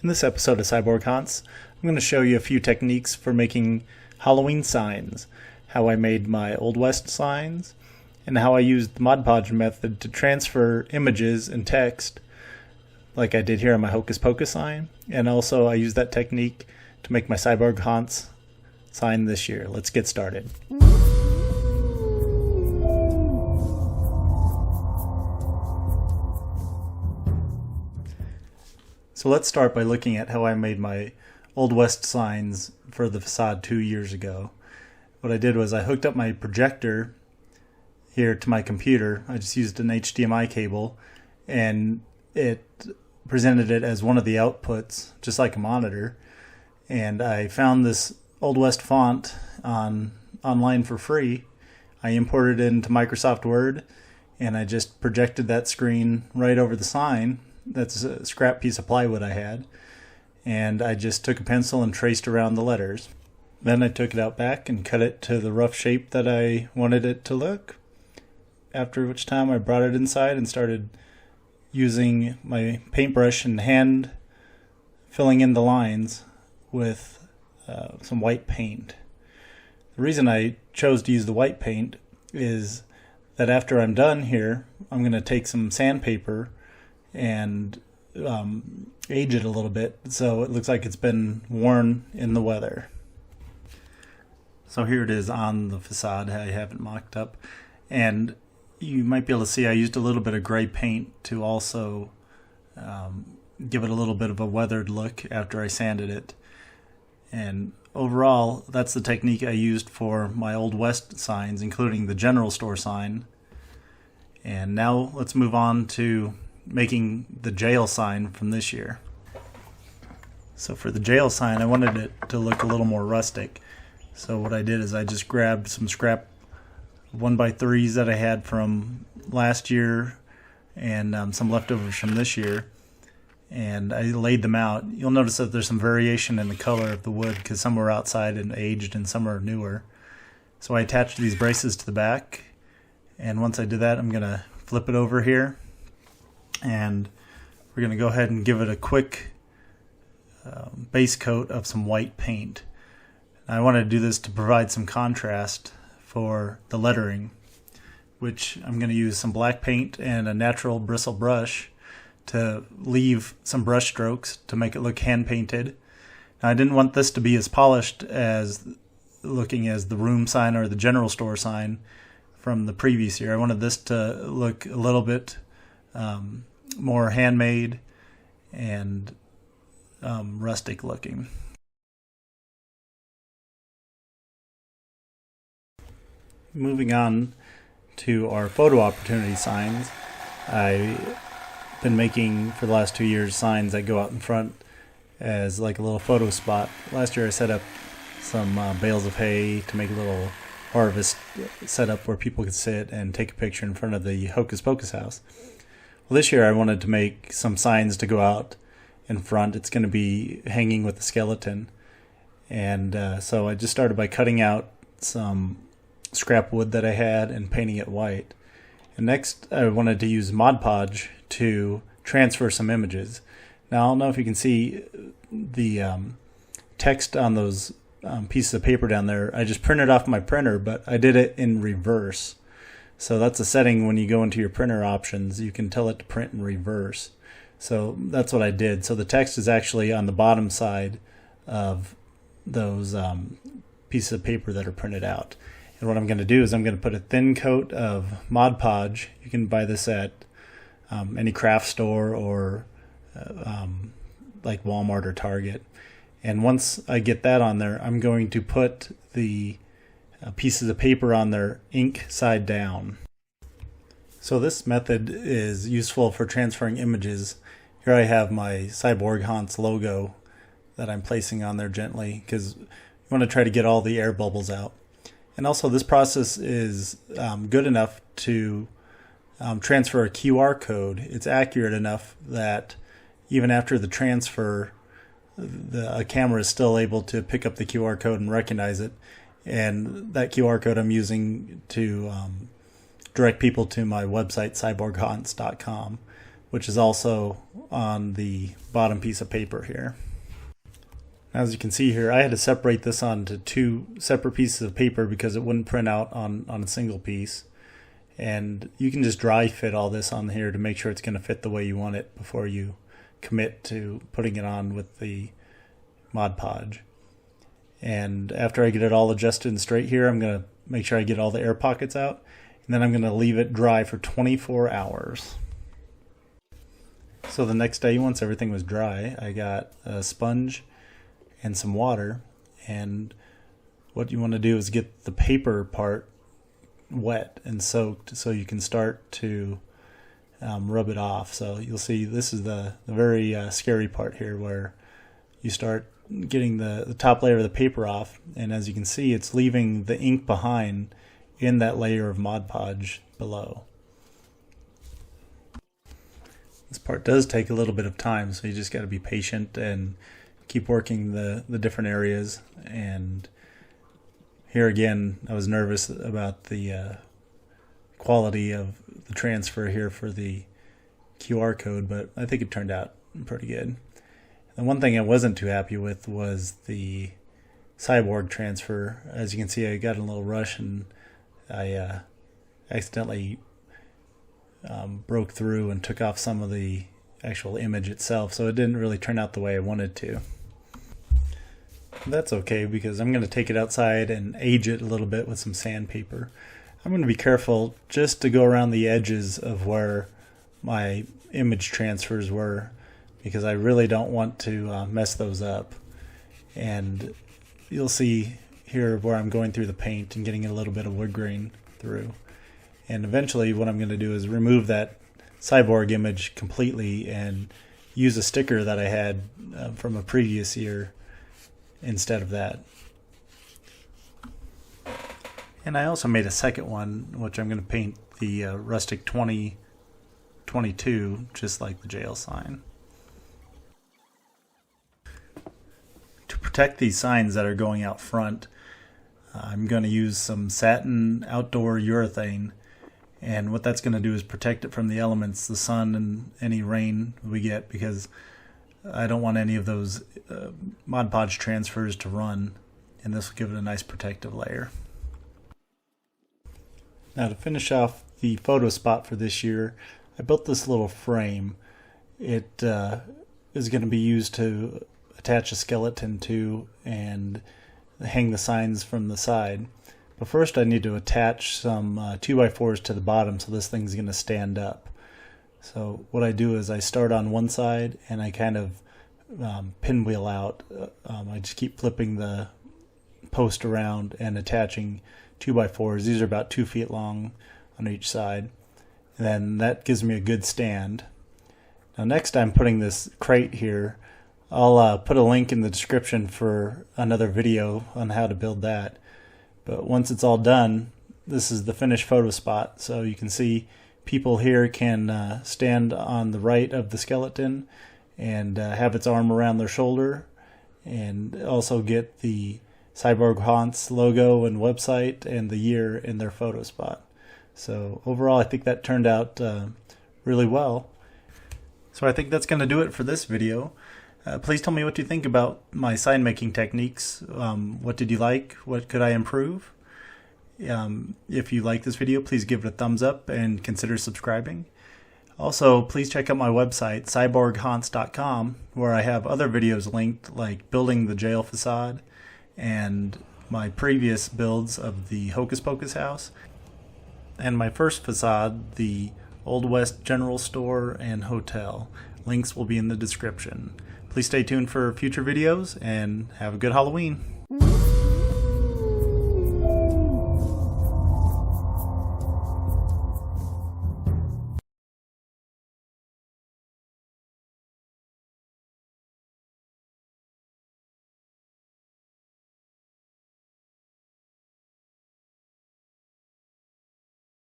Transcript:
In this episode of Cyborg Haunts, I'm going to show you a few techniques for making Halloween signs, how I made my Old West signs, and how I used the Mod Podge method to transfer images and text like I did here on my Hocus Pocus sign, and also I used that technique to make my Cyborg Haunts sign this year. Let's get started. So let's start by looking at how I made my Old West signs for the facade 2 years ago. What I did was I hooked up my projector here to my computer. I just used an HDMI cable and it presented it as one of the outputs, just like a monitor. And I found this Old West font online for free. I imported it into Microsoft Word and I just projected that screen right over the sign. That's a scrap piece of plywood I had, and I just took a pencil and traced around the letters. Then I took it out back and cut it to the rough shape that I wanted it to look, after which time I brought it inside and started using my paintbrush and hand filling in the lines with some white paint. The reason I chose to use the white paint is that after I'm done here, I'm going to take some sandpaper and age it a little bit so it looks like it's been worn in the weather. So here it is on the facade. I have it mocked up, and you might be able to see I used a little bit of gray paint to also give it a little bit of a weathered look after I sanded it. And overall, that's the technique I used for my Old West signs, including the general store sign. And now let's move on to making the jail sign from this year. So for the jail sign, I wanted it to look a little more rustic. So what I did is I just grabbed some scrap 1x3s that I had from last year and some leftovers from this year, and I laid them out. You'll notice that there's some variation in the color of the wood because some were outside and aged and some are newer. So I attached these braces to the back, and once I did that, I'm going to flip it over here. And we're going to go ahead and give it a quick base coat of some white paint. I wanted to do this to provide some contrast for the lettering, which I'm going to use some black paint and a natural bristle brush to leave some brush strokes to make it look hand painted. Now, I didn't want this to be as polished as looking as the room sign or the general store sign from the previous year. I wanted this to look a little bit more handmade and rustic looking. Moving on to our photo opportunity signs, I've been making for the last 2 years signs that go out in front as like a little photo spot. Last year I set up some bales of hay to make a little harvest setup where people could sit and take a picture in front of the Hocus Pocus house. Well, this year I wanted to make some signs to go out in front. It's going to be hanging with the skeleton. And so I just started by cutting out some scrap wood that I had and painting it white. And next I wanted to use Mod Podge to transfer some images. Now I don't know if you can see the text on those pieces of paper down there. I just printed off my printer, but I did it in reverse. So that's a setting when you go into your printer options, you can tell it to print in reverse. So that's what I did. So the text is actually on the bottom side of those pieces of paper that are printed out. And what I'm going to do is I'm going to put a thin coat of Mod Podge. You can buy this at any craft store or like Walmart or Target. And once I get that on there, I'm going to put the pieces of paper on there ink side down. So this method is useful for transferring images. Here I have my Cyborg Haunts logo that I'm placing on there gently because you want to try to get all the air bubbles out. And also this process is good enough to transfer a QR code. It's accurate enough that even after the transfer, a camera is still able to pick up the QR code and recognize it. And that QR code I'm using to direct people to my website, cyborghaunts.com. which is also on the bottom piece of paper here. As you can see here, I had to separate this onto two separate pieces of paper because it wouldn't print out on a single piece. And you can just dry fit all this on here to make sure it's going to fit the way you want it before you commit to putting it on with the Mod Podge. And after I get it all adjusted and straight here, I'm going to make sure I get all the air pockets out, and then I'm going to leave it dry for 24 hours. So the next day, once everything was dry, I got a sponge and some water, and what you want to do is get the paper part wet and soaked so you can start to rub it off. So you'll see this is the very scary part here, where you start getting the top layer of the paper off, and as you can see, it's leaving the ink behind in that layer of Mod Podge below. This part does take a little bit of time, so you just got to be patient and keep working the different areas. And here again, I was nervous about the quality of the transfer here for the QR code, but I think it turned out pretty good. And one thing I wasn't too happy with was the cyborg transfer. As you can see, I got in a little rush and I accidentally broke through and took off some of the actual image itself, so it didn't really turn out the way I wanted to. That's okay, because I'm going to take it outside and age it a little bit with some sandpaper. I'm going to be careful just to go around the edges of where my image transfers were, because I really don't want to mess those up. And you'll see here where I'm going through the paint and getting a little bit of wood grain through. And eventually what I'm going to do is remove that cyborg image completely and use a sticker that I had from a previous year instead of that. And I also made a second one, which I'm going to paint the rustic 2022, just like the jail sign. To protect these signs that are going out front, I'm going to use some satin outdoor urethane, and what that's going to do is protect it from the elements, the sun and any rain we get, because I don't want any of those Mod Podge transfers to run, and this will give it a nice protective layer. Now, to finish off the photo spot for this year, I built this little frame. It is going to be used to attach a skeleton to and hang the signs from the side. But first I need to attach some 2x4s to the bottom so this thing's going to stand up. So what I do is I start on one side and I kind of pinwheel out. I just keep flipping the post around and attaching 2x4s. These are about 2 feet long on each side. And then that gives me a good stand. Now next I'm putting this crate here. I'll put a link in the description for another video on how to build that. But once it's all done, this is the finished photo spot. So you can see people here can stand on the right of the skeleton and have its arm around their shoulder, and also get the Cyborg Haunts logo and website and the year in their photo spot. So overall, I think that turned out really well. So I think that's going to do it for this video. Please tell me what you think about my sign making techniques. What did you like? What could I improve? If you like this video, please give it a thumbs up and consider subscribing. Also, please check out my website, cyborghaunts.com, where I have other videos linked, like building the jail facade and my previous builds of the Hocus Pocus house, and my first facade, the Old West General Store and Hotel. Links will be in the description. Please stay tuned for future videos, and have a good Halloween.